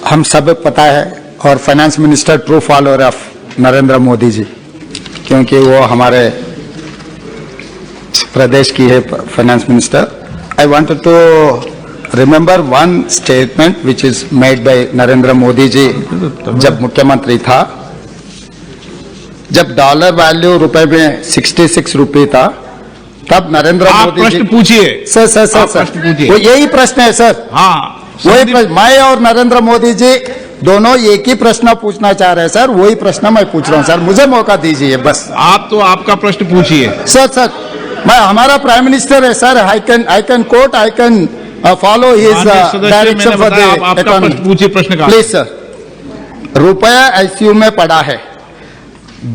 हम सब पता है और finance minister true follower of Narendra Modi ji, क्योंकि वो हमारे प्रदेश की है finance minister. I wanted to remember one statement which is made by Narendra Modi ji जब मुख्यमंत्री था. जब डॉलर वैल्यू रुपए में 66 रुपये था, तब नरेंद्र मोदी जी. प्रश्न पूछिए सर सर सर सर वो यही प्रश्न है सर. हाँ, वही प्रश्न मैं और नरेंद्र मोदी जी दोनों एक ही प्रश्न पूछना चाह रहे हैं सर. वही प्रश्न मैं पूछ रहा हूं सर, मुझे मौका दीजिए बस. आप तो आपका प्रश्न पूछिए. सर मैं हमारा प्राइम मिनिस्टर है sir. I can coat, I can follow his direction for the economy. पूछिए प्रश्न का. Please sir. रुपया आईसीयू में पड़ा है.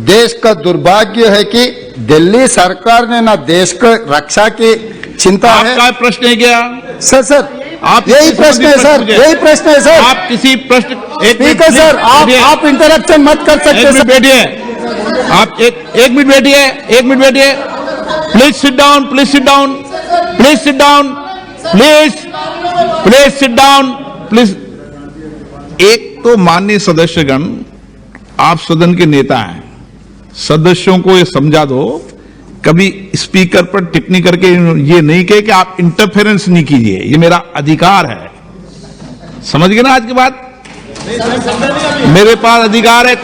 देश का दुर्भाग्य है कि दिल्ली सरकार ने ना देश को रक्षा की चिंता है. आपका प्रश्न है क्या सर आप यही प्रश्न है सर. यही प्रश्न है सर. आप किसी प्रश्न स्पीकर सर, आप इंटरप्शन मत कर सकते सर. बैठिए. आप एक मिनट बैठिए. एक मिनट बैठिए. Please sit down. Please sit down. Please sit down. Please sit down. Please. एक तो माननीय सदस्यगण, आप सदन के नेता हैं, सदस्यों को ये समझा दो, कभी स्पीकर पर टिप्पणी करके ये नहीं कहे कि आप इंटरफेरेंस नहीं कीजिए. ये मेरा अधिकार है. समझ गए ना आज के बाद? मेरे पास अधिकार है.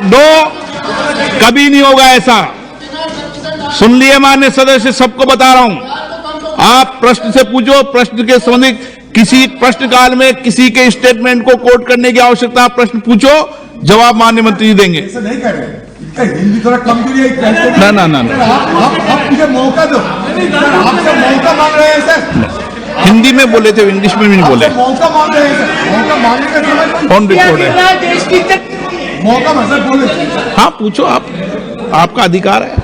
कभी नहीं होगा ऐसा. सुन लिए माननीय सदस्य, सबको बता रहा हूं. आप प्रश्न से पूछो. प्रश्न के संबंधित किसी प्रश्न काल में किसी के स्टेटमेंट को कोट करने की आवश्यकता, प्रश्न पूछो, जवाब माननीय मंत्री जी देंगे. ऐसा नहीं कर रहे. हिंदी थोड़ा कमजोरी है. ना आप मुझे मौका दो. आपसे मौका मांग रहे हैं सर. हिंदी में बोले थे, इंग्लिश में भी नहीं बोले. मौका मांग रहे हैं सर. मौका मांगने का समय ऑन रिकॉर्ड है. मौका सर बोले. हाँ पूछो. आपका अधिकार है.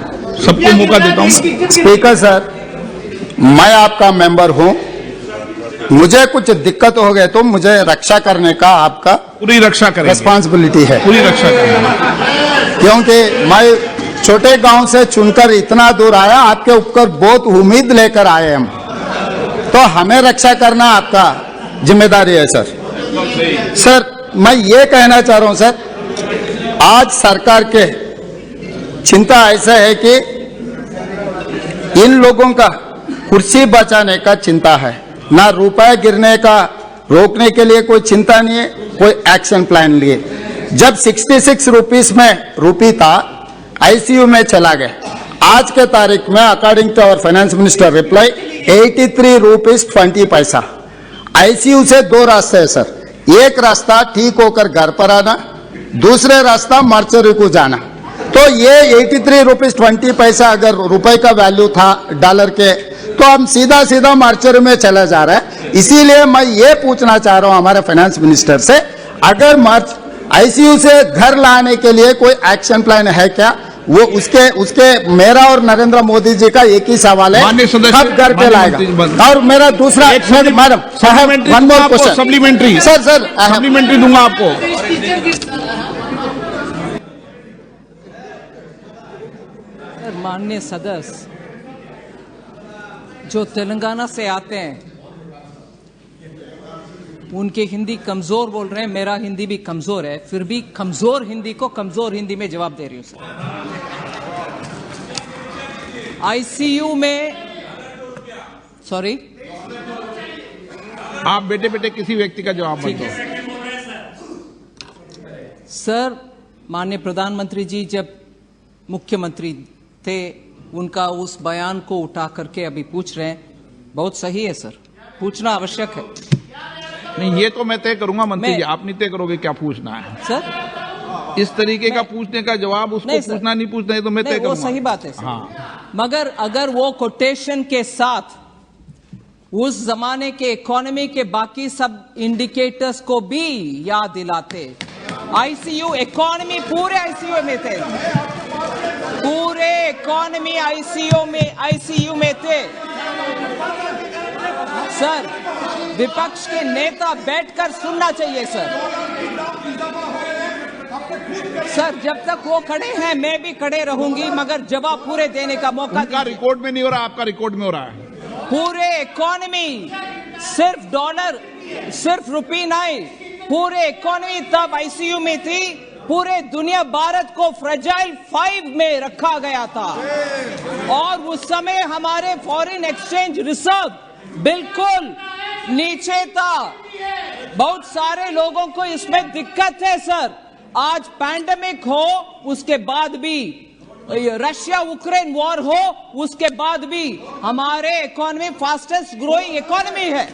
सबको मौका देता हूं. स्पीकर सर, मैं आपका मेंबर हूं. मुझे कुछ दिक्कत हो गए तो मुझे रक्षा करने का आपका पूरी रक्षा करेंगे. रिस्पांसिबिलिटी है. पूरी रक्षा करेंगे. क्योंकि मैं छोटे गांव से चुनकर इतना दूर आया, आपके ऊपर बहुत उम्मीद लेकर आए हम, तो हमें रक्षा करना आपका जिम्मेदारी है सर. सर मैं ये कहना चाह रहा हूं सर, आज सरकार के चिंता ऐसा है कि इन लोगों का कुर्सी बचाने का चिंता है, ना रुपए गिरने का रोकने के लिए कोई चिंता नहीं है, कोई एक्शन प्लान लिए. जब 66 रुपीस में रुपी था, आईसीयू में चला गया. आज के तारीख में according to our finance minister reply 83 rupees 20 पैसा. आईसीयू से दो रास्ते हैं सर. एक रास्ता ठीक होकर घर पर आना, दूसरे रास्ता मार्चरी को जाना. तो ये 83 रुपीस 20 पैसा अगर रुपए का वैल्यू था डॉलर के, तो हम सीधा मार्चरी में चला जा रहा है. इसीलिए मैं ये पूछना चाह रहा हूं हमारे फाइनेंस मिनिस्टर से, अगर आईसीयू से घर लाने के लिए कोई एक्शन प्लान है क्या? वो उसके मेरा और नरेंद्र मोदी जी का एक ही सवाल है, कब घर पे लाएगा? और मेरा दूसरा madam one more question. Supplementary sir supplementary दूंगा आपको. माननीय सदस्य जो तेलंगाना से आते हैं, उनकी हिंदी कमजोर बोल रहे हैं. मेरा हिंदी भी कमजोर है, फिर भी कमजोर हिंदी को कमजोर हिंदी में जवाब दे रही हूं सर. आईसीयू में सॉरी, आप बेटे किसी व्यक्ति का जवाब मत दो. सर माननीय प्रधानमंत्री जी जब मुख्यमंत्री थे, उनका उस बयान को उठा करके अभी पूछ रहे हैं. बहुत सही है सर, पूछना आवश्यक है. नहीं, ये तो मैं तय करूंगा मंत्री जी. आप नहीं तय करोगे क्या पूछना है सर? इस तरीके का पूछने का जवाब उसको पूछना नहीं पूछना है तो मैं तय करूंगा. वो सही बात है सर. हाँ. मगर अगर वो कोटेशन के साथ उस जमाने के इकोनॉमी के बाकी सब इंडिकेटर्स को भी याद दिलाते. आईसीयू इकोनॉमी पूरे आईसीयू में थे, पूरे इकोनॉमी आईसीयू में थे सर. विपक्ष के नेता बैठकर सुनना चाहिए सर. सर जब तक वो खड़े हैं मैं भी खड़े रहूंगी, मगर जवाब पूरे देने का मौका. उनका रिकॉर्ड में नहीं हो रहा, आपका रिकॉर्ड में हो रहा है. पूरे इकोनॉमी सिर्फ डॉलर, सिर्फ रुपी नहीं, पूरे इकोनॉमी तब आईसीयू में थी, पूरे दुनिया भारत को फ्रेजाइल 5 में रखा गया था और उस समय हमारे फॉरेन एक्सचेंज रिजर्व बिल्कुल नीचे था। बहुत सारे लोगों को इसमें दिक्कत है सर। आज पैंडेमिक हो, उसके बाद भी रशिया यूक्रेन वॉर हो, उसके बाद भी हमारे इकोनॉमी फास्टेस्ट ग्रोइंग इकोनॉमी है।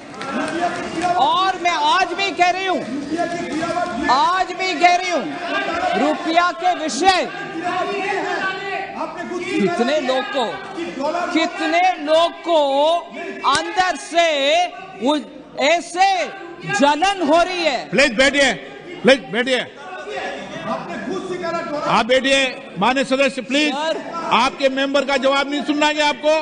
और मैं आज भी कह रही हूं, रुपया के विषय कितने लोग को अंदर से ऐसे जलन हो रही है। प्लीज बैठिए आप बैठिए। माननीय सदस्य प्लीज, आपके मेंबर का जवाब नहीं सुनना है आपको।